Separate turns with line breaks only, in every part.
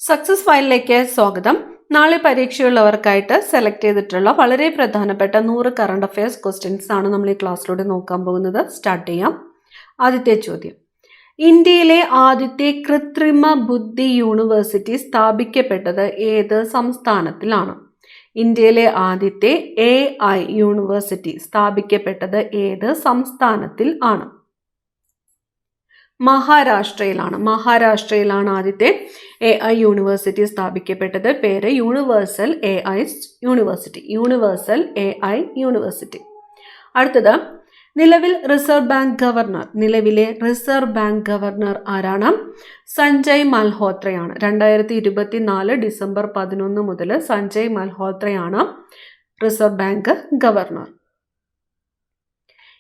Success ഫയലിലേക്ക് സ്വാഗതം. നാളെ പരീക്ഷയുള്ളവർക്കായിട്ട് സെലക്ട് ചെയ്തിട്ടുള്ള വളരെ പ്രധാനപ്പെട്ട 100 കറണ്ട് അഫയേഴ്സ് ക്വസ്റ്റ്യൻസ് ആണ് നമ്മൾ ഈ ക്ലാസ്സിലൂടെ നോക്കാൻ പോകുന്നത്. സ്റ്റാർട്ട് ചെയ്യാം. ആദ്യത്തെ ചോദ്യം: ഇന്ത്യയിലെ ആദ്യത്തെ കൃത്രിമ ബുദ്ധി യൂണിവേഴ്സിറ്റി സ്ഥാപിക്കപ്പെട്ടത് ഏത് സംസ്ഥാനത്തിലാണ്? ഇന്ത്യയിലെ ആദ്യത്തെ AI യൂണിവേഴ്സിറ്റി സ്ഥാപിക്കപ്പെട്ടത് ഏത് സംസ്ഥാനത്തിൽ ആണ്? മഹാരാഷ്ട്രയിലാണ് ആദ്യത്തെ AI യൂണിവേഴ്സിറ്റി സ്ഥാപിക്കപ്പെട്ടത്. പേര് യൂണിവേഴ്സൽ AI യൂണിവേഴ്സിറ്റി. അടുത്തത്: നിലവിലെ റിസർവ് ബാങ്ക് ഗവർണർ ആരാണ്? സഞ്ജയ് മൽഹോത്രയാണ്. 2024 ഡിസംബർ 11 മുതൽ സഞ്ജയ് മൽഹോത്രയാണ് റിസർവ് ബാങ്ക് ഗവർണർ.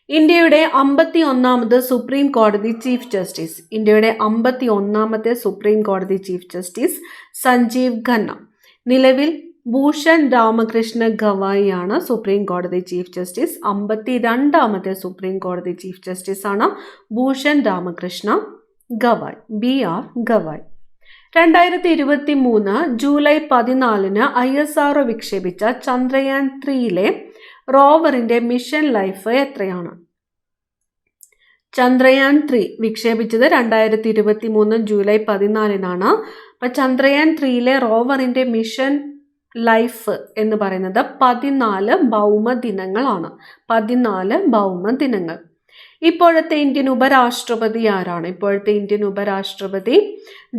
ഇന്ത്യയുടെ 51ാമത് സുപ്രീം കോടതി ചീഫ് ജസ്റ്റിസ് സഞ്ജീവ് ഖന്ന. നിലവിൽ ഭൂഷൺ രാമകൃഷ്ണ ഗവായിയാണ് സുപ്രീം കോടതി ചീഫ് ജസ്റ്റിസ്. 52ാമത്തെ സുപ്രീം കോടതി ചീഫ് ജസ്റ്റിസ് ആണ് Bhushan Ramakrishna Gavai, BR Gavai. 2023 July 14 ISRO വിക്ഷേപിച്ച ചന്ദ്രയാൻ 3 റോവറിന്റെ മിഷൻ ലൈഫ് എത്രയാണ്? ചന്ദ്രയാൻ 3 വിക്ഷേപിച്ചത് 2023 ജൂലൈ 14 അപ്പൊ ചന്ദ്രയാൻ 3 റോവറിന്റെ മിഷൻ ലൈഫ് എന്ന് പറയുന്നത് 14 ഭൗമദിനങ്ങളാണ്. 14 ഭൗമദിനങ്ങൾ. ഇപ്പോഴത്തെ ഇന്ത്യൻ ഉപരാഷ്ട്രപതി ആരാണ്? ഇപ്പോഴത്തെ ഇന്ത്യൻ ഉപരാഷ്ട്രപതി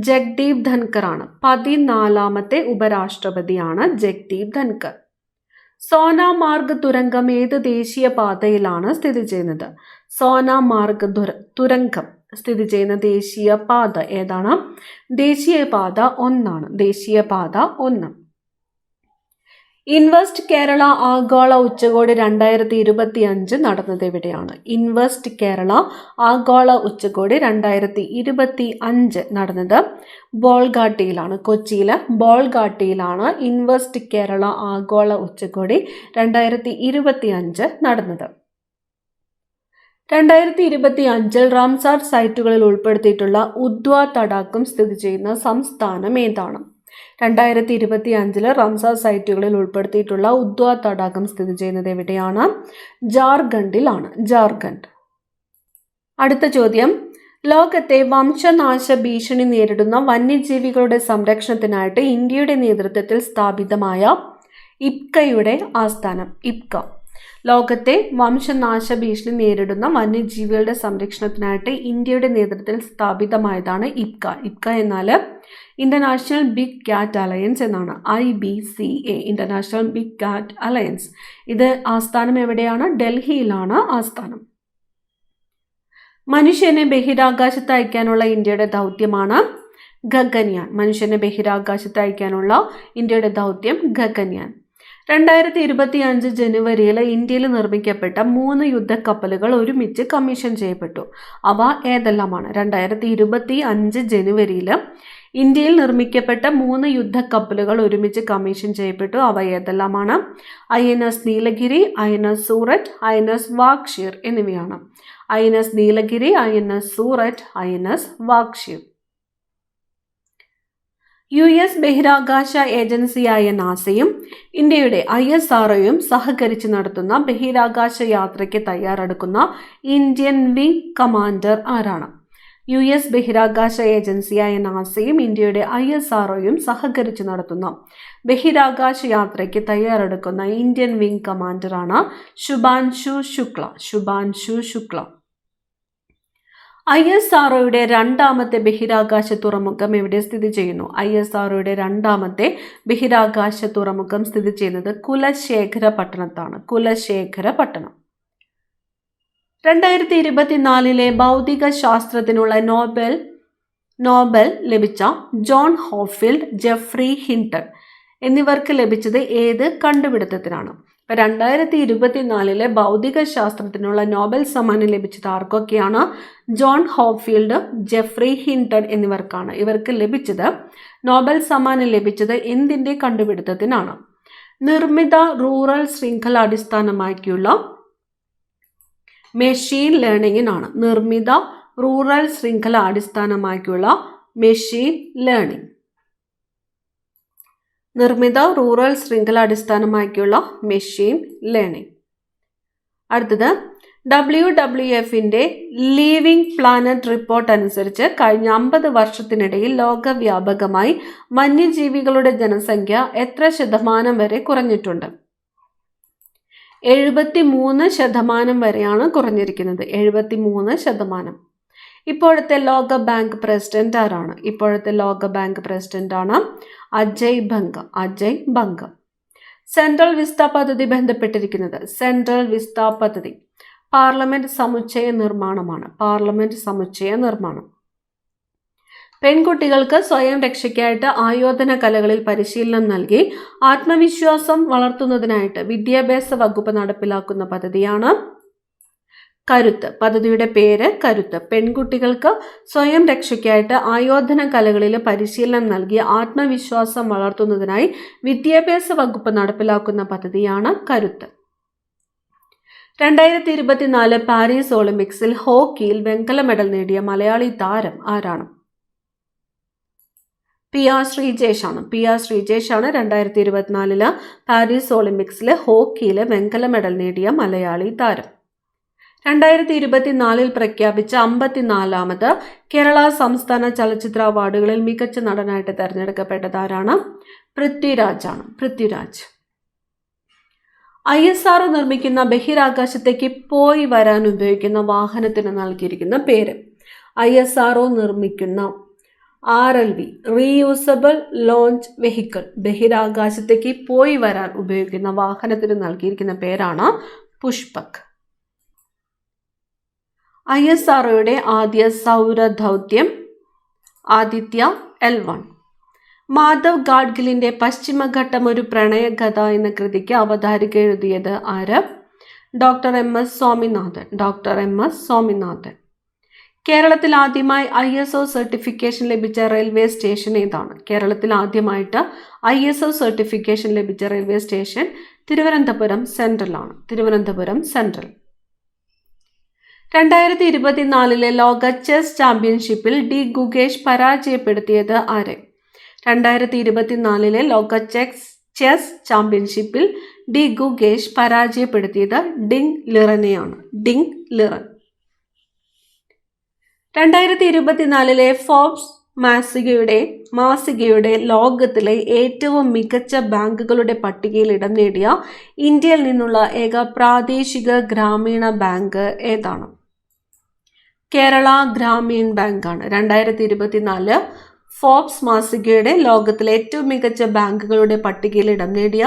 ജഗ്ദീപ് ധൻകർ ആണ്. 14ാമത്തെ ഉപരാഷ്ട്രപതിയാണ് ജഗ്ദീപ് ധൻകർ. സോനാമാർഗ് തുരങ്കം ഏത് ദേശീയപാതയിലാണ് സ്ഥിതി ചെയ്യുന്നത്? സോനാമാർഗ് തുരങ്കം സ്ഥിതി ചെയ്യുന്ന ദേശീയപാത ഏതാണ്? ദേശീയപാത 1. ഇൻവെസ്റ്റ് കേരള ആഗോള ഉച്ചകോടി 2025 നടന്നത് എവിടെയാണ്? ഇൻവെസ്റ്റ് കേരള ആഗോള ഉച്ചകോടി 2025 നടന്നത് ബോൾഗാട്ടിയിലാണ്. കൊച്ചിയിലെ ബോൾഗാട്ടിയിലാണ് ഇൻവെസ്റ്റ് കേരള ആഗോള ഉച്ചകോടി 2025 നടന്നത്. 2025 റാംസാർ സൈറ്റുകളിൽ ഉൾപ്പെടുത്തിയിട്ടുള്ള ഉദ്വ തടാകം സ്ഥിതി ചെയ്യുന്ന സംസ്ഥാനം ഏതാണ്? 2025 റാംസാർ സൈറ്റുകളിൽ ഉൾപ്പെടുത്തിയിട്ടുള്ള ഉദ്വ തടാകം സ്ഥിതി ചെയ്യുന്നത് എവിടെയാണ്? ജാർഖണ്ഡിലാണ്. ജാർഖണ്ഡ്. അടുത്ത ചോദ്യം: ലോകത്തെ വംശനാശ ഭീഷണി നേരിടുന്ന വന്യജീവികളുടെ സംരക്ഷണത്തിനായിട്ട് ഇന്ത്യയുടെ നേതൃത്വത്തിൽ സ്ഥാപിതമായ ഇപ്കയുടെ ആസ്ഥാനം. ലോകത്തെ വംശനാശ ഭീഷണി നേരിടുന്ന വന്യജീവികളുടെ സംരക്ഷണത്തിനായിട്ട് ഇന്ത്യയുടെ നേതൃത്വത്തിൽ സ്ഥാപിതമായതാണ് ഇപ്ക എന്നാൽ ഇന്റർനാഷണൽ ബിഗ് കാറ്റ് അലയൻസ് എന്നാണ്. IBCA, ഇന്റർനാഷണൽ ബിഗ് കാറ്റ് അലയൻസ്. ഇത് ആസ്ഥാനം എവിടെയാണ്? ഡൽഹിയിലാണ് ആസ്ഥാനം. മനുഷ്യനെ ബഹിരാകാശത്ത് അയക്കാനുള്ള ഇന്ത്യയുടെ ദൗത്യമാണ് ഗഗൻയാൻ. മനുഷ്യനെ ബഹിരാകാശത്ത് അയക്കാനുള്ള ഇന്ത്യയുടെ ദൗത്യം ഗഗൻയാൻ. 2025 ജനുവരിയിൽ ഇന്ത്യയിൽ നിർമ്മിക്കപ്പെട്ട 3 യുദ്ധക്കപ്പലുകൾ ഒരുമിച്ച് കമ്മീഷൻ ചെയ്യപ്പെട്ടു. അവ ഏതെല്ലാമാണ്? 2025 ജനുവരിയിൽ ഇന്ത്യയിൽ നിർമ്മിക്കപ്പെട്ട 3 യുദ്ധക്കപ്പലുകൾ ഒരുമിച്ച് കമ്മീഷൻ ചെയ്യപ്പെട്ടു. അവ ഏതെല്ലാമാണ്? INS Nilgiri, INS Surat, INS Vagsheer എന്നിവയാണ്. INS Nilgiri, INS Surat, INS Vagsheer. US ബഹിരാകാശ ഏജൻസിയായ നാസയും ഇന്ത്യയുടെ ISROയും സഹകരിച്ച് നടത്തുന്ന ബഹിരാകാശ യാത്രയ്ക്ക് തയ്യാറെടുക്കുന്ന ഇന്ത്യൻ വിംഗ് കമാൻഡർ ആരാണ്? US ബഹിരാകാശ ഏജൻസിയായ നാസയും ഇന്ത്യയുടെ ISROയും സഹകരിച്ച് നടത്തുന്ന ബഹിരാകാശ യാത്രയ്ക്ക് തയ്യാറെടുക്കുന്ന ഇന്ത്യൻ വിംഗ് കമാൻഡറാണ് ശുഭാൻശു ശുക്ല. ISROയുടെ 2ാമത്തെ ബഹിരാകാശ തുറമുഖം എവിടെ സ്ഥിതി ചെയ്യുന്നു? ISROയുടെ 2ാമത്തെ ബഹിരാകാശ തുറമുഖം സ്ഥിതി ചെയ്യുന്നത് കുലശേഖരപട്ടണത്താണ്. 2024 ഭൗതിക ശാസ്ത്രത്തിനുള്ള നോബൽ ലഭിച്ച ജോൺ ഹോഫീൽഡ്, ജെഫ്രി ഹിൻട്ടൺ എന്നിവർക്ക് ലഭിച്ചത് ഏത് കണ്ടുപിടുത്തത്തിനാണ്? 2024 ഭൗതിക ശാസ്ത്രത്തിനുള്ള നോബൽ സമ്മാനം ലഭിച്ചത് ആർക്കൊക്കെയാണ്? ജോൺ ഹോഫീൽഡ്, ജെഫ്രി ഹിൻട്ടൺ എന്നിവർക്കാണ്. ഇവർക്ക് ലഭിച്ചത് നോബൽ സമ്മാനം ലഭിച്ചത് എന്തിൻ്റെ കണ്ടുപിടുത്തത്തിനാണ്? നിർമ്മിത റൂറൽ ശൃംഖല അടിസ്ഥാനമാക്കിയുള്ള മെഷീൻ ലേണിംഗിനാണ്. നിർമ്മിത റൂറൽ ശൃംഖല അടിസ്ഥാനമാക്കിയുള്ള മെഷീൻ ലേണിംഗ്. നിർമ്മിത റൂറൽ ശൃംഖല അടിസ്ഥാനമാക്കിയുള്ള മെഷീൻ ലേണിംഗ്. അടുത്തത് WWFന്റെ ലീവിംഗ് പ്ലാനറ്റ് റിപ്പോർട്ട് അനുസരിച്ച് കഴിഞ്ഞ 50 വർഷത്തിനിടയിൽ ലോകവ്യാപകമായി വന്യജീവികളുടെ ജനസംഖ്യ എത്ര ശതമാനം വരെ കുറഞ്ഞിട്ടുണ്ട്? 73% വരെയാണ് കുറഞ്ഞിരിക്കുന്നത്. 73%. ഇപ്പോഴത്തെ ലോക ബാങ്ക് പ്രസിഡന്റ് ആരാണ്? ഇപ്പോഴത്തെ ലോക ബാങ്ക് പ്രസിഡന്റ് ആണ് അജയ് ബംഗ. സെൻട്രൽ വിസ്ത പദ്ധതി ബന്ധപ്പെട്ടിരിക്കുന്നത്. സെൻട്രൽ വിസ്ത പദ്ധതി പാർലമെന്റ് സമുച്ചയ നിർമ്മാണം. പെൺകുട്ടികൾക്ക് സ്വയം രക്ഷയ്ക്കായിട്ട് ആയോധന കലകളിൽ പരിശീലനം നൽകി ആത്മവിശ്വാസം വളർത്തുന്നതിനായിട്ട് വിദ്യാഭ്യാസ വകുപ്പ് നടപ്പിലാക്കുന്ന പദ്ധതിയാണ് കരുത്ത്. പദ്ധതിയുടെ പേര് കരുത്ത്. പെൺകുട്ടികൾക്ക് സ്വയം രക്ഷയ്ക്കായിട്ട് ആയോധന കലകളിൽ പരിശീലനം നൽകി ആത്മവിശ്വാസം വളർത്തുന്നതിനായി വിദ്യാഭ്യാസ വകുപ്പ് നടപ്പിലാക്കുന്ന പദ്ധതിയാണ് കരുത്ത്. 2024 പാരീസ് ഒളിമ്പിക്സിൽ ഹോക്കിയിൽ വെങ്കല മെഡൽ നേടിയ മലയാളി താരം ആരാണ്? PR ശ്രീജേഷ് ആണ്. 2024 പാരീസ് ഒളിമ്പിക്സിൽ ഹോക്കിയിൽ വെങ്കല മെഡൽ നേടിയ മലയാളി താരം. 2024 പ്രഖ്യാപിച്ച 54ാമത് കേരള സംസ്ഥാന ചലച്ചിത്ര അവാർഡുകളിൽ മികച്ച നടനായിട്ട് തെരഞ്ഞെടുക്കപ്പെട്ടതാരാണ്? പൃഥ്വിരാജ്. ISRO നിർമ്മിക്കുന്ന ബഹിരാകാശത്തേക്ക് പോയി വരാൻ ഉപയോഗിക്കുന്ന വാഹനത്തിന് നൽകിയിരിക്കുന്ന പേര്. ISRO നിർമ്മിക്കുന്ന RLV റീയൂസബിൾ ലോഞ്ച് വെഹിക്കിൾ, ബഹിരാകാശത്തേക്ക് പോയി വരാൻ ഉപയോഗിക്കുന്ന വാഹനത്തിന് നൽകിയിരിക്കുന്ന പേരാണ് പുഷ്പക്. ISROയുടെ ആദ്യ സൗരദൗത്യം ആദിത്യ L1. മാധവ് ഗാഡ്ഗിലിന്റെ പശ്ചിമഘട്ടം ഒരു പ്രണയകഥ എന്ന കൃതിക്ക് അവതാരിക എഴുതിയത് ആര്? Doctor MS Swaminathan. കേരളത്തിൽ ആദ്യമായി ISO സർട്ടിഫിക്കേഷൻ ലഭിച്ച റെയിൽവേ സ്റ്റേഷൻ ഏതാണ്? കേരളത്തിൽ ആദ്യമായിട്ട് ISO സർട്ടിഫിക്കേഷൻ ലഭിച്ച റെയിൽവേ സ്റ്റേഷൻ തിരുവനന്തപുരം സെൻട്രൽ ആണ്. 2024 ലോക ചെസ് ചാമ്പ്യൻഷിപ്പിൽ ഡി ഗുഗേഷ് പരാജയപ്പെടുത്തിയത് ആരെ? 2024 ലോക ചെസ് ചാമ്പ്യൻഷിപ്പിൽ ഡി ഗുഗേഷ് പരാജയപ്പെടുത്തിയത് ഡിങ് ലിറനെയാണ്. 2024 ഫോബ്സ് മാസികയുടെ ലോകത്തിലെ ഏറ്റവും മികച്ച ബാങ്കുകളുടെ പട്ടികയിൽ ഇടം നേടിയ ഇന്ത്യയിൽ നിന്നുള്ള ഏക പ്രാദേശിക ഗ്രാമീണ ബാങ്ക് ഏതാണ്? കേരള ഗ്രാമീൺ ബാങ്കാണ്. 2024 ഫോബ്സ് മാസികയുടെ ലോകത്തിലെ ഏറ്റവും മികച്ച ബാങ്കുകളുടെ പട്ടികയിൽ ഇടം നേടിയ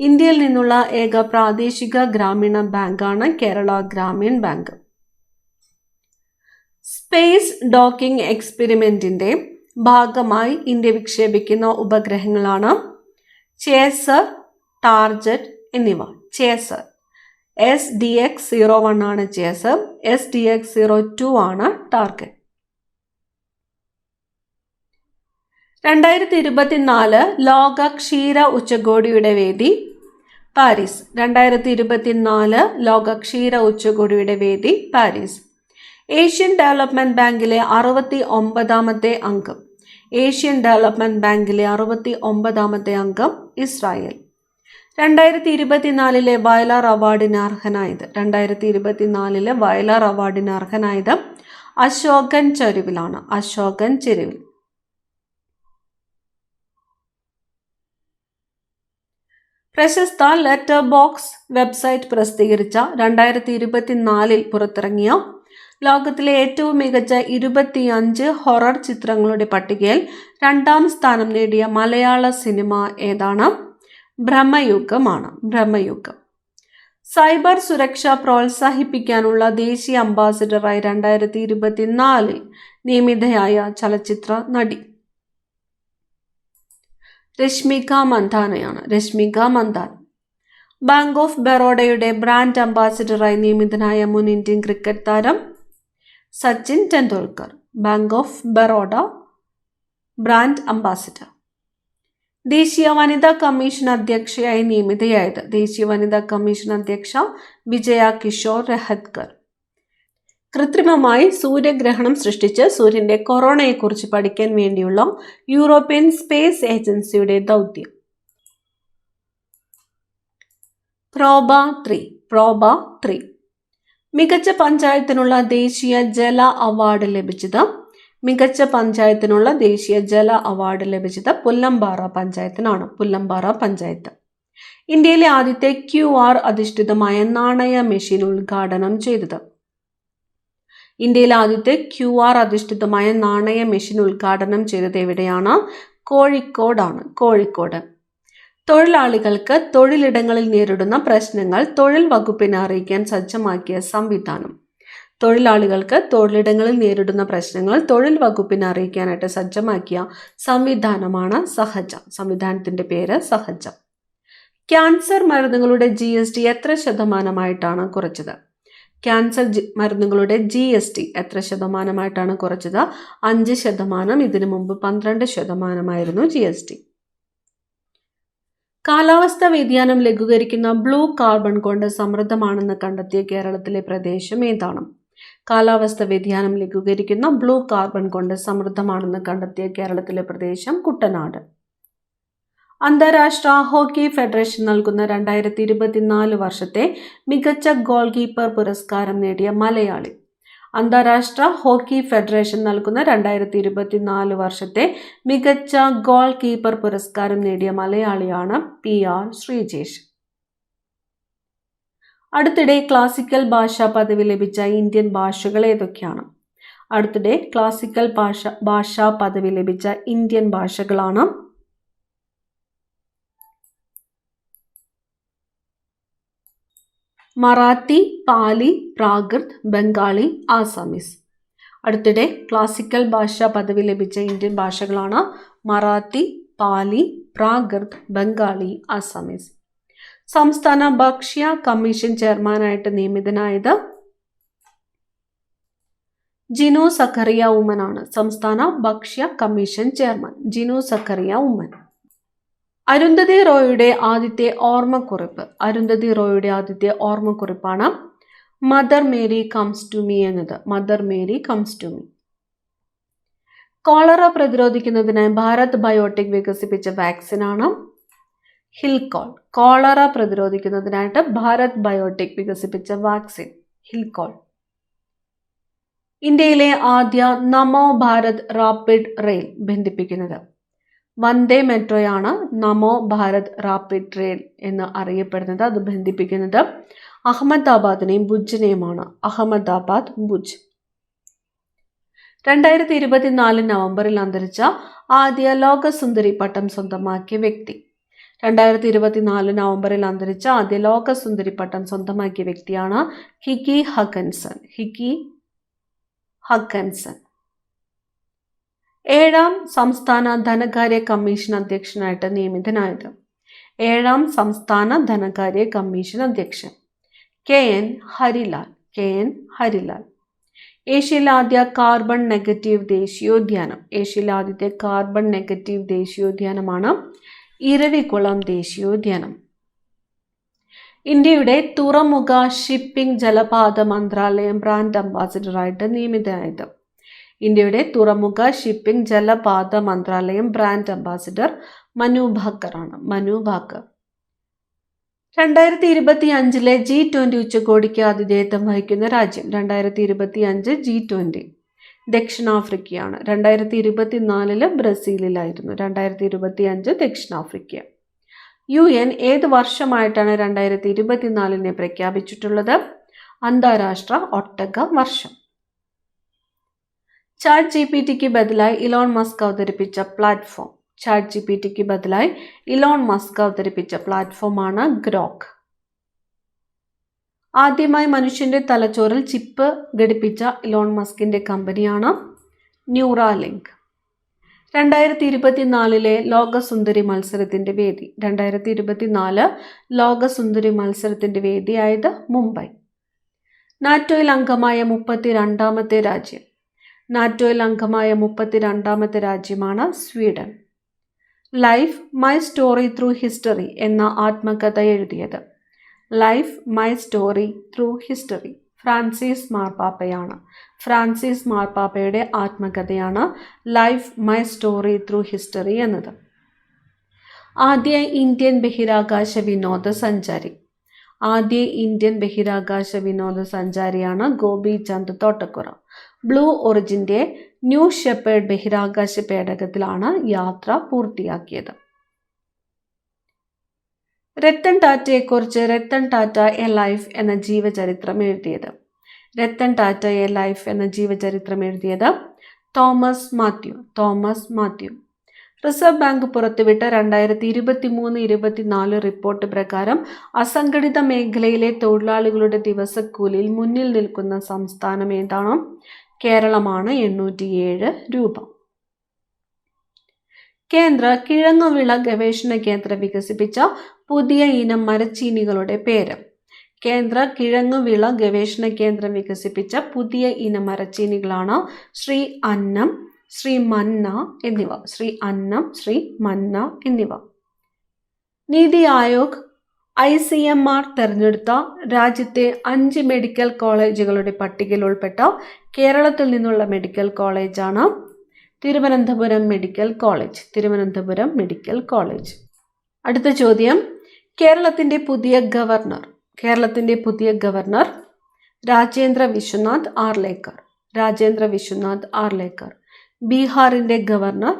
ഇന്ത്യയിൽ നിന്നുള്ള ഏക പ്രാദേശിക ഗ്രാമീണ ബാങ്കാണ് Kerala Gramin bank. Space docking എക്സ്പെരിമെന്റിന്റെ ഭാഗമായി ഇന്ത്യ വിക്ഷേപിക്കുന്ന ഉപഗ്രഹങ്ങളാണ് ചേസർ, ടാർജറ്റ് എന്നിവ. ചേസർ SDX-01 ആണ് ചേസർ, SDX-02 ആണ് ടാർഗറ്റ്. 2024 ലോക ക്ഷീര ഉച്ചകോടിയുടെ വേദി പാരീസ്. 2024 ലോക ക്ഷീര ഉച്ചകോടിയുടെ വേദി പാരീസ്. ഏഷ്യൻ ഡെവലപ്മെന്റ് ബാങ്കിലെ 69ാമത്തെ അംഗം. ഏഷ്യൻ ഡെവലപ്മെന്റ് ബാങ്കിലെ 69ാമത്തെ അംഗം ഇസ്രായേൽ. 2024 വയലാർ അവാർഡിന് അർഹനായത്. 2024 വയലാർ അവാർഡിന് അർഹനായത് അശോകൻ ചെരുവിലാണ്. പ്രശസ്ത ലെറ്റർ ബോക്സ് വെബ്സൈറ്റ് പ്രസിദ്ധീകരിച്ച 2024 പുറത്തിറങ്ങിയ ലോകത്തിലെ ഏറ്റവും മികച്ച 25 ഹൊറർ ചിത്രങ്ങളുടെ പട്ടികയിൽ 2ാം സ്ഥാനം നേടിയ മലയാള സിനിമ ഏതാണ്? ബ്രഹ്മയുഗമാണ്. സൈബർ സുരക്ഷ പ്രോത്സാഹിപ്പിക്കാനുള്ള ദേശീയ അംബാസിഡറായി 2024 നിയമിതയായ ചലച്ചിത്ര നടി രശ്മിക മന്ദാന. ബാങ്ക് ഓഫ് ബറോഡയുടെ ബ്രാൻഡ് അംബാസിഡറായി നിയമിതനായ മുൻ ഇന്ത്യൻ ക്രിക്കറ്റ് താരം Sachin Tendulkar. Bank of Baroda brand ambassador. ദേശീയ വനിതാ കമ്മീഷൻ അധ്യക്ഷയായി നിയമിതയായത്. ദേശീയ വനിതാ കമ്മീഷൻ അധ്യക്ഷ വിജയ കിഷോർ രഹത്കർ. കൃത്രിമമായി സൂര്യഗ്രഹണം സൃഷ്ടിച്ച് സൂര്യന്റെ കൊറോണയെക്കുറിച്ച് പഠിക്കാൻ വേണ്ടിയുള്ള യൂറോപ്യൻ സ്പേസ് ഏജൻസിയുടെ ദൗത്യം. പ്രോബ 3. മികച്ച പഞ്ചായത്തിനുള്ള ദേശീയ ജല അവാർഡ് ലഭിച്ചത് പുല്ലമ്പാറ പഞ്ചായത്തിനാണ്. പുല്ലമ്പാറ പഞ്ചായത്ത്. ഇന്ത്യയിലെ ആദ്യത്തെ QR അധിഷ്ഠിതമായ നാണയ മെഷീൻ ഉദ്ഘാടനം ചെയ്തത് എവിടെയാണ്? കോഴിക്കോട്. തൊഴിലാളികൾക്ക് തൊഴിലിടങ്ങളിൽ നേരിടുന്ന പ്രശ്നങ്ങൾ തൊഴിൽ വകുപ്പിനെ അറിയിക്കാൻ സജ്ജമാക്കിയ സംവിധാനം. അറിയിക്കാനായിട്ട് സജ്ജമാക്കിയ സംവിധാനമാണ് സഹജ. സംവിധാനത്തിന്റെ പേര് സഹജ. ക്യാൻസർ മരുന്നുകളുടെ GST എത്ര ശതമാനമായിട്ടാണ് കുറച്ചത്? 5%. ഇതിനു മുമ്പ് 12% GST. കാലാവസ്ഥാ വ്യതിയാനം ലഘൂകരിക്കുന്ന ബ്ലൂ കാർബൺ കൊണ്ട് സമൃദ്ധമാണെന്ന് കണ്ടെത്തിയ കേരളത്തിലെ പ്രദേശം ഏതാണ്? കുട്ടനാട്. അന്താരാഷ്ട്ര ഹോക്കി ഫെഡറേഷൻ നൽകുന്ന 2024 വർഷത്തെ മികച്ച ഗോൾ കീപ്പർ പുരസ്കാരം നേടിയ മലയാളി. അന്താരാഷ്ട്ര ഹോക്കി ഫെഡറേഷൻ നൽകുന്ന 2024 വർഷത്തെ മികച്ച ഗോൾ കീപ്പർ പുരസ്കാരം നേടിയ മലയാളിയാണ് PR ശ്രീജേഷ്. അടുത്തിടെ ക്ലാസിക്കൽ ഭാഷാ പദവി ലഭിച്ച ഇന്ത്യൻ ഭാഷകൾ ഏതൊക്കെയാണ്? ഭാഷകളാണ് മറാത്തി, പാലി, പ്രാകൃത്, ബംഗാളി, ആസാമീസ്. അടുത്തിടെ ക്ലാസിക്കൽ ഭാഷാ പദവി ലഭിച്ച ഇന്ത്യൻ ഭാഷകളാണ് മറാത്തി, പാലി, പ്രാകൃത്, ബംഗാളി, ആസാമീസ്. സംസ്ഥാന ഭക്ഷ്യ കമ്മീഷൻ ചെയർമാനായിട്ട് നിയമിതനായത് ജിനു സഖറിയ ഉമ്മൻ ആണ്. സംസ്ഥാന ഭക്ഷ്യ കമ്മീഷൻ ചെയർമാൻ ജിനു സഖറിയ ഉമ്മൻ. അരുന്ധതി റോയുടെ ആദ്യത്തെ ഓർമ്മക്കുറിപ്പാണ് mother Mary comes to me എന്നത്. കോളറ പ്രതിരോധിക്കുന്നതിനായി ഭാരത് ബയോടെക് വികസിപ്പിച്ച വാക്സിനാണ് ഹിൽകോൾ. ഇന്ത്യയിലെ ആദ്യ നമോ ഭാരത് റാപ്പിഡ് റെയിൽ ബന്ധിപ്പിക്കുന്നത് വന്ദേ മെട്രോയാണ്. നമോ ഭാരത് റാപ്പിഡ് റെയിൽ എന്ന് അറിയപ്പെടുന്നത്. അത് ബന്ധിപ്പിക്കുന്നത് അഹമ്മദാബാദിനെയും ഭുജിനെയുമാണ്. ഭുജ്. 2024 നവംബറിൽ അന്തരിച്ച ആദ്യ ലോകസുന്ദരി പട്ടം സ്വന്തമാക്കിയ വ്യക്തി. വ്യക്തിയാണ് ഹിക്കി ഹക്കൻസൺ. 7ാം സംസ്ഥാന ധനകാര്യ കമ്മീഷൻ അധ്യക്ഷനായിട്ട് നിയമിതനായത്. KN ഹരിലാൽ. ഏഷ്യയിലെ ആദ്യ കാർബൺ നെഗറ്റീവ് ദേശീയോദ്യാനമാണ് ഇരവികുളം ദേശീയോദ്യാനം. ഇന്ത്യയുടെ തുറമുഖ ഷിപ്പിംഗ് ജലപാത മന്ത്രാലയം ബ്രാൻഡ് അംബാസിഡറായിട്ട് നിയമിതനായത്. 2025 മനു ഭാക്കർ. 2025 G20 ഉച്ചകോടിക്ക് ആതിഥേയത്വം വഹിക്കുന്ന രാജ്യം. G20 ദക്ഷിണാഫ്രിക്കയാണ്. 2024 ബ്രസീലിലായിരുന്നു. 2025 ദക്ഷിണാഫ്രിക്ക. UN ഏത് വർഷമായിട്ടാണ് 2024 പ്രഖ്യാപിച്ചിട്ടുള്ളത്? അന്താരാഷ്ട്ര ഒട്ടക വർഷം. ചാറ്റ് ജിപിടിക്ക് ബദലായി ഇലോൺ മസ്ക് അവതരിപ്പിച്ച പ്ലാറ്റ്ഫോമാണ് ഗ്രോക്ക്. ആദ്യമായി മനുഷ്യന്റെ തലച്ചോറിൽ ചിപ്പ് ഘടിപ്പിച്ച ഇലോൺ മസ്കിന്റെ കമ്പനിയാണ് ന്യൂറാലിങ്ക്. 2024 ലോകസുന്ദരി മത്സരത്തിന്റെ വേദിയായത് മുംബൈ. നാറ്റോയിൽ അംഗമായ 32ാമത്തെ രാജ്യമാണ് Sweden. Life my story through history എന്ന ആത്മകഥ എഴുതിയത്. ഫ്രാൻസിസ് മാർപ്പാപ്പയുടെ ആത്മകഥയാണ് life my story through history എന്നത്. ആദ്യ ഇന്ത്യൻ ബഹിരാകാശ വിനോദസഞ്ചാരി ആദ്യ ഇന്ത്യൻ ബഹിരാകാശ വിനോദസഞ്ചാരിയാണ് ഗോപി ചന്ദ് തോട്ടക്കുറ. ബ്ലൂ ഒറിജിൻ്റെ ന്യൂ ഷെപ്പേർഡ് ബഹിരാകാശ പേടകത്തിലാണ് യാത്ര പൂർത്തിയാക്കിയത്. രത്തൻ ടാറ്റയെക്കുറിച്ച് രത്തൻ ടാറ്റ എ ലൈഫ് എന്ന ജീവചരിത്രം എഴുതിയത്. രത്തൻ ടാറ്റ എ ലൈഫ് എന്ന ജീവചരിത്രം എഴുതിയത് തോമസ് മാത്യു. റിസർവ് ബാങ്ക് പുറത്തുവിട്ട 2023-24 റിപ്പോർട്ട് പ്രകാരം അസംഘടിത മേഖലയിലെ തൊഴിലാളികളുടെ ദിവസക്കൂലിയിൽ മുന്നിൽ നിൽക്കുന്ന സംസ്ഥാനം ഏതാണ്? കേരളമാണ്, 807 രൂപ. കേന്ദ്ര കിഴങ്ങുവിള ഗവേഷണ കേന്ദ്രം വികസിപ്പിച്ച പുതിയ ഇനം മരച്ചീനികളുടെ പേര്. കേന്ദ്ര കിഴങ്ങുവിള ഗവേഷണ കേന്ദ്രം വികസിപ്പിച്ച പുതിയ ഇനം മരച്ചീനികളാണ് ശ്രീ അന്നം, ശ്രീ മന്ന എന്നിവ. നീതി ആയോഗ് ICMR തെരഞ്ഞെടുത്ത രാജ്യത്തെ 5 മെഡിക്കൽ കോളേജുകളുടെ പട്ടികയിൽ ഉൾപ്പെട്ട കേരളത്തിൽ നിന്നുള്ള മെഡിക്കൽ കോളേജാണ് തിരുവനന്തപുരം മെഡിക്കൽ കോളേജ്. അടുത്ത ചോദ്യം, കേരളത്തിൻ്റെ പുതിയ ഗവർണർ രാജേന്ദ്ര വിശ്വനാഥ് ആർലേക്കർ. ബീഹാറിൻ്റെ ഗവർണർ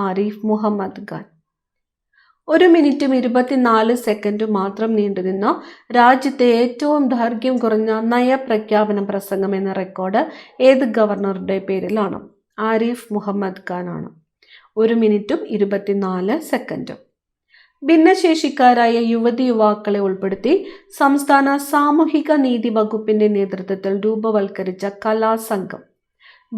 ആരിഫ് മുഹമ്മദ് ഖാൻ. 1 മിനിറ്റും 24 സെക്കൻഡും മാത്രം നീണ്ടുനിന്ന രാജ്യത്തെ ഏറ്റവും ദൈർഘ്യം കുറഞ്ഞ നയപ്രഖ്യാപന പ്രസംഗം എന്ന റെക്കോർഡ് ഏത് ഗവർണറുടെ പേരിലാണ്? ആരിഫ് മുഹമ്മദ് ഖാൻ ആണ്. 1 മിനിറ്റും 24 സെക്കൻഡും. ഭിന്നശേഷിക്കാരായ യുവതിയുവാക്കളെ ഉൾപ്പെടുത്തി സംസ്ഥാന സാമൂഹിക നീതി വകുപ്പിന്റെ നേതൃത്വത്തിൽ രൂപവൽക്കരിച്ച കലാസംഘം.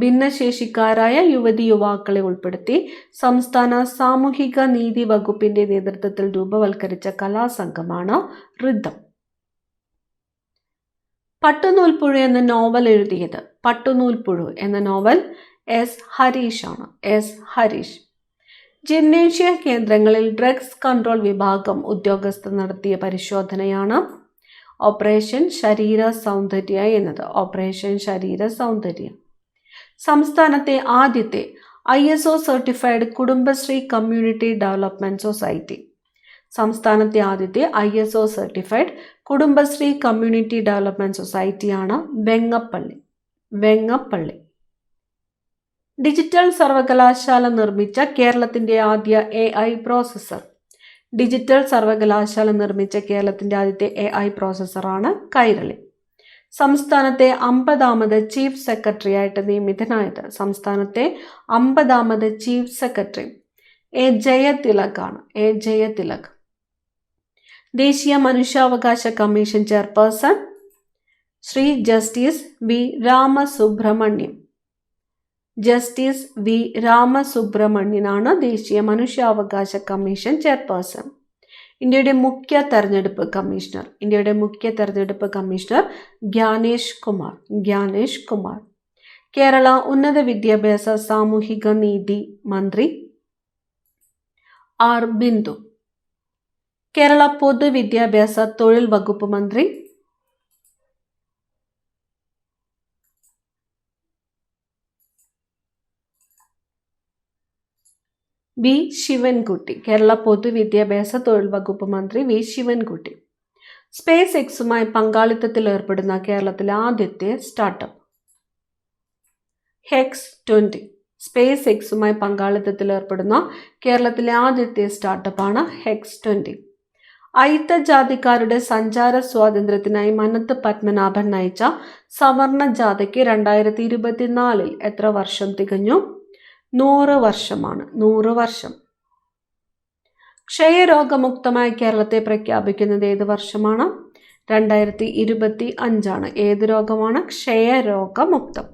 ഭിന്നശേഷിക്കാരായ യുവതിയുവാക്കളെ ഉൾപ്പെടുത്തി സംസ്ഥാന സാമൂഹിക നീതി വകുപ്പിന്റെ നേതൃത്വത്തിൽ രൂപവൽക്കരിച്ച കലാസംഘമാണ് ഋതം. പട്ടുനൂൽപ്പുഴു എന്ന നോവൽ എഴുതിയത്? എസ് ഹരീഷ്. ജിംനേഷ്യ കേന്ദ്രങ്ങളിൽ ഡ്രഗ്സ് കൺട്രോൾ വിഭാഗം ഉദ്യോഗസ്ഥർ നടത്തിയ പരിശോധനയാണ് ഓപ്പറേഷൻ ശരീര സൗന്ദര്യം. സംസ്ഥാനത്തെ ആദ്യത്തെ ISO certified Kudumbashree community development സൊസൈറ്റിയാണ് വെങ്ങപ്പള്ളി. ഡിജിറ്റൽ സർവകലാശാല നിർമ്മിച്ച കേരളത്തിന്റെ ആദ്യ AI പ്രോസസ്സറാണ് കൈരളി. സംസ്ഥാനത്തെ 50ാമത് ചീഫ് സെക്രട്ടറിയായിട്ട് നിയമിതനായത്? എ ജയതിലക്. ദേശീയ മനുഷ്യാവകാശ commission chairperson Shri justice V രാമസുബ്രഹ്മണ്യനാണ് ദേശീയ മനുഷ്യാവകാശ കമ്മീഷൻ ചെയർപേഴ്സൺ. ഇന്ത്യയുടെ മുഖ്യ തെരഞ്ഞെടുപ്പ് കമ്മീഷണർ ജ്ഞാനേഷ് കുമാർ. കേരള ഉന്നത വിദ്യാഭ്യാസ സാമൂഹിക നീതി മന്ത്രി ആർ ബിന്ദു. കേരള പൊതുവിദ്യാഭ്യാസ തൊഴിൽ വകുപ്പ് മന്ത്രി വി ശിവൻകുട്ടി. സ്പേസ് എക്സുമായി പങ്കാളിത്തത്തിൽ ഏർപ്പെടുന്ന കേരളത്തിലെ ആദ്യത്തെ സ്റ്റാർട്ടപ്പ് Hex20. സ്റ്റാർട്ടപ്പാണ് Hex20. അയിത്ത ജാതിക്കാരുടെ സഞ്ചാര സ്വാതന്ത്ര്യത്തിനായി മനത്ത് പത്മനാഭൻ നയിച്ച സവർണ ജാഥയ്ക്ക് 2024 എത്ര വർഷം തികഞ്ഞു? 100 വർഷമാണ്. 100 വർഷം. ക്ഷയരോഗമുക്തമായ കേരളത്തെ പ്രഖ്യാപിക്കുന്നത് ഏത് വർഷമാണ്? 2025. ഏത് രോഗമാണ്? ക്ഷയരോഗമുക്തം.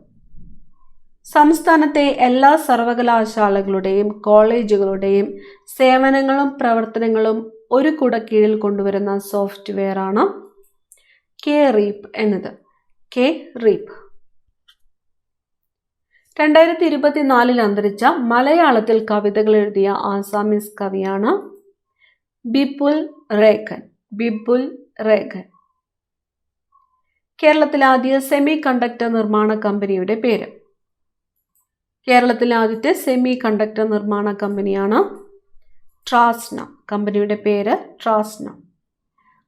സംസ്ഥാനത്തെ എല്ലാ സർവകലാശാലകളുടെയും കോളേജുകളുടെയും സേവനങ്ങളും പ്രവർത്തനങ്ങളും ഒരു കുടക്കീഴിൽ കൊണ്ടുവരുന്ന സോഫ്റ്റ്വെയർ ആണ് കെ-റീപ്പ് എന്നത്. 2024 അന്തരിച്ച മലയാളത്തിൽ കവിതകൾ എഴുതിയ ആസാമീസ് കവിയാണ് ബിപുൽ റേഖൻ. കേരളത്തിലെ ആദ്യ സെമി കണ്ടക്ടർ നിർമ്മാണ കമ്പനിയുടെ പേര്? കേരളത്തിലെ ആദ്യത്തെ സെമി കണ്ടക്ടർ നിർമ്മാണ കമ്പനിയാണ് ട്രാസ്ന. കമ്പനിയുടെ പേര് ട്രാസ്ന.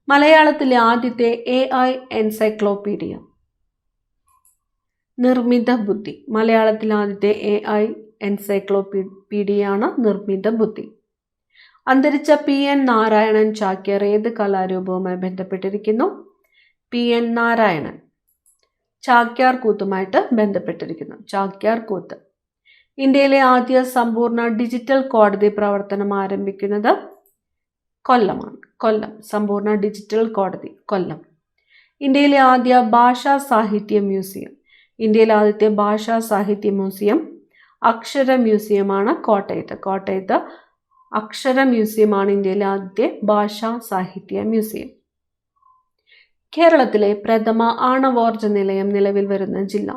മലയാളത്തിലെ ആദ്യത്തെ AI എൻസൈക്ലോപീഡിയ. നിർമ്മിത ബുദ്ധി. മലയാളത്തിലെ ആദ്യത്തെ AI എൻസൈക്ലോപീഡിയയാണ് നിർമ്മിത ബുദ്ധി. അന്തരിച്ച PN നാരായണൻ ചാക്യാർ ഏത് കലാരൂപവുമായി ബന്ധപ്പെട്ടിരിക്കുന്നു? PN നാരായണൻ ചാക്യാർ കൂത്തുമായിട്ട് ബന്ധപ്പെട്ടിരിക്കുന്നു. ചാക്യാർ കൂത്ത്. ഇന്ത്യയിലെ ആദ്യ സമ്പൂർണ്ണ ഡിജിറ്റൽ കോടതി പ്രവർത്തനം ആരംഭിക്കുന്നത് കൊല്ലമാണ്. കൊല്ലം. സമ്പൂർണ്ണ ഡിജിറ്റൽ കോടതി കൊല്ലം. ഇന്ത്യയിലെ ആദ്യ ഭാഷാ സാഹിത്യ മ്യൂസിയം. ഇന്ത്യയിലെ ആദ്യത്തെ ഭാഷാ സാഹിത്യ മ്യൂസിയം അക്ഷര മ്യൂസിയമാണ് കോട്ടയത്ത്. കോട്ടയത്ത് അക്ഷര മ്യൂസിയമാണ് ഇന്ത്യയിലെ ആദ്യത്തെ ഭാഷാ സാഹിത്യ മ്യൂസിയം. കേരളത്തിലെ പ്രഥമ ആണവോർജ നിലയം നിലവിൽ വരുന്ന ജില്ല.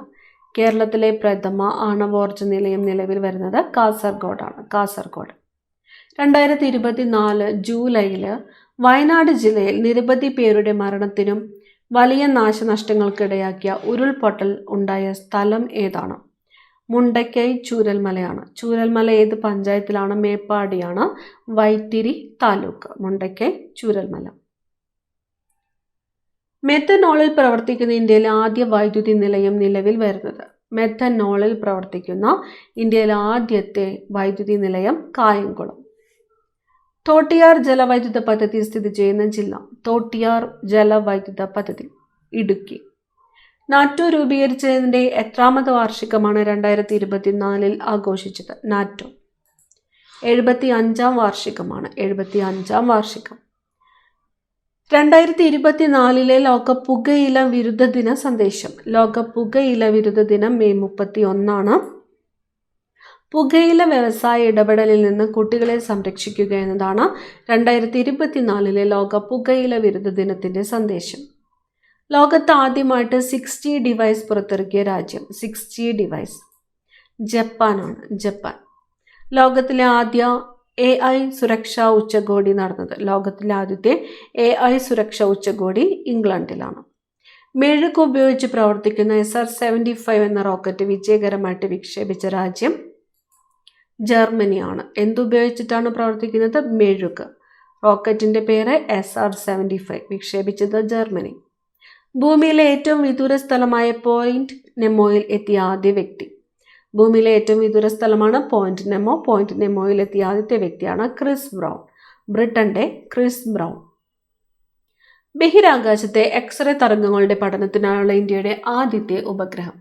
കേരളത്തിലെ പ്രഥമ ആണവോർജ നിലയം നിലവിൽ വരുന്നത് കാസർഗോഡാണ്. കാസർഗോഡ്. 2024 ജൂലൈയിൽ വയനാട് ജില്ലയിൽ നിരവധി പേരുടെ മരണത്തിനും വലിയ നാശനഷ്ടങ്ങൾക്കിടയാക്കിയ ഉരുൾപൊട്ടൽ ഉണ്ടായ സ്ഥലം ഏതാണ്? മുണ്ടക്കൈ ചൂരൽമലയാണ്. ചൂരൽമല ഏത് പഞ്ചായത്തിലാണ്? മേപ്പാടിയാണ്. വൈത്തിരി താലൂക്ക്. മുണ്ടക്കൈ ചൂരൽമല. മെത്തനോളിൽ പ്രവർത്തിക്കുന്ന ഇന്ത്യയിലെ ആദ്യ വൈദ്യുതി നിലയം നിലവിൽ വരുന്നത്. മെത്തനോളിൽ പ്രവർത്തിക്കുന്ന ഇന്ത്യയിലെ ആദ്യത്തെ വൈദ്യുതി നിലയം കായംകുളം. തോട്ടിയാർ ജലവൈദ്യുത പദ്ധതി സ്ഥിതി ചെയ്യുന്ന ജില്ല. തോട്ടിയാർ ജലവൈദ്യുത പദ്ധതി ഇടുക്കി. നാറ്റോ രൂപീകരിച്ചതിൻ്റെ എത്രാമത് വാർഷികമാണ് 2024 ആഘോഷിച്ചത്? നാറ്റോ 75-ാം വാർഷികമാണ്. 75-ാം വാർഷികം. 2024 ലോക പുകയില വിരുദ്ധ ദിന സന്ദേശം. ലോക പുകയില വിരുദ്ധ ദിനം മെയ് 31. പുകയില വ്യവസായ ഇടപെടലിൽ നിന്ന് കുട്ടികളെ സംരക്ഷിക്കുക എന്നതാണ് 2024 ലോക പുകയില വിരുദ്ധ ദിനത്തിൻ്റെ സന്ദേശം. ലോകത്ത് ആദ്യമായിട്ട് 6G ഡിവൈസ് പുറത്തിറക്കിയ രാജ്യം. 6G device ജപ്പാനാണ്. ജപ്പാൻ. ലോകത്തിലെ ആദ്യ AI സുരക്ഷാ ഉച്ചകോടി നടന്നത്. ലോകത്തിലെ ആദ്യത്തെ AI സുരക്ഷാ ഉച്ചകോടി ഇംഗ്ലണ്ടിലാണ്. മെഴുക് ഉപയോഗിച്ച് പ്രവർത്തിക്കുന്ന SR-75 എന്ന റോക്കറ്റ് വിജയകരമായിട്ട് വിക്ഷേപിച്ച രാജ്യം ജർമ്മനിയാണ്. എന്തുപയോഗിച്ചിട്ടാണ് പ്രവർത്തിക്കുന്നത്? മെഴുക്. റോക്കറ്റിൻ്റെ പേര് SR-75. വിക്ഷേപിച്ചത് ജർമ്മനി. ഭൂമിയിലെ ഏറ്റവും വിദൂര സ്ഥലമായ പോയിന്റ് നെമോയിൽ എത്തിയ ആദ്യ വ്യക്തി. ഭൂമിയിലെ ഏറ്റവും വിദൂര സ്ഥലമാണ് പോയിന്റ് നെമോ. പോയിന്റ് നെമോയിൽ എത്തിയ ആദ്യത്തെ വ്യക്തിയാണ് ക്രിസ് ബ്രൗൺ. ബ്രിട്ടന്റെ ക്രിസ് ബ്രൗൺ. ബഹിരാകാശത്തെ എക്സ്റേ തരംഗങ്ങളുടെ പഠനത്തിനായുള്ള ഇന്ത്യയുടെ ആദ്യത്തെ ഉപഗ്രഹം.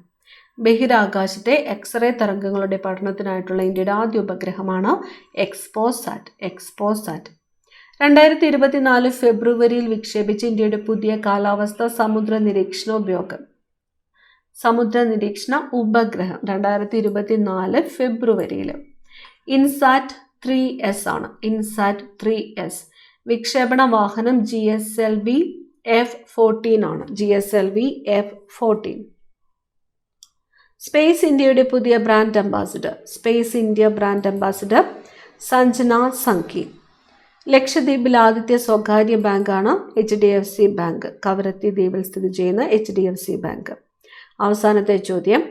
ബഹിരാകാശത്തെ എക്സ്റേ തരംഗങ്ങളുടെ പഠനത്തിനായിട്ടുള്ള ഇന്ത്യയുടെ ആദ്യ ഉപഗ്രഹമാണ് എക്സ്പോസാറ്റ്. എക്സ്പോസാറ്റ്. 2024 ഫെബ്രുവരിയിൽ വിക്ഷേപിച്ച ഇന്ത്യയുടെ പുതിയ കാലാവസ്ഥ സമുദ്ര നിരീക്ഷണ ഉപഗ്രഹം. സമുദ്ര നിരീക്ഷണ ഉപഗ്രഹം 2024 ഫെബ്രുവരിയിൽ. ഇൻസാറ്റ് 3S ആണ്. ഇൻസാറ്റ് 3S. വിക്ഷേപണ വാഹനം GSLV F-14 ആണ്. GSLV F-14. സ്പേസ് ഇന്ത്യയുടെ പുതിയ brand ambassador. Space India brand ambassador Sanjana Sanghi. ലക്ഷദ്വീപിൽ ആദ്യത്തെ സ്വകാര്യ ബാങ്കാണ് HDFC ബാങ്ക്. കവരത്തി ദ്വീപിൽ സ്ഥിതി ചെയ്യുന്ന HDFC ബാങ്ക്. അവസാനത്തെ ചോദ്യം.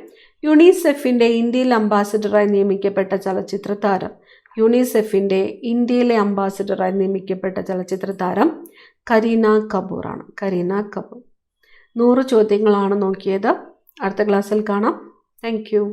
യുണിസെഫിൻ്റെ ഇന്ത്യയിൽ അംബാസിഡറായി നിയമിക്കപ്പെട്ട ചലച്ചിത്ര താരം. യുണിസെഫിൻ്റെ ഇന്ത്യയിലെ അംബാസിഡറായി നിയമിക്കപ്പെട്ട ചലച്ചിത്ര താരം കരീന കപൂറാണ്. കരീന കപൂർ. 100 ചോദ്യങ്ങളാണ് നോക്കിയത്. അടുത്ത ക്ലാസ്സിൽ കാണാം. Thank you.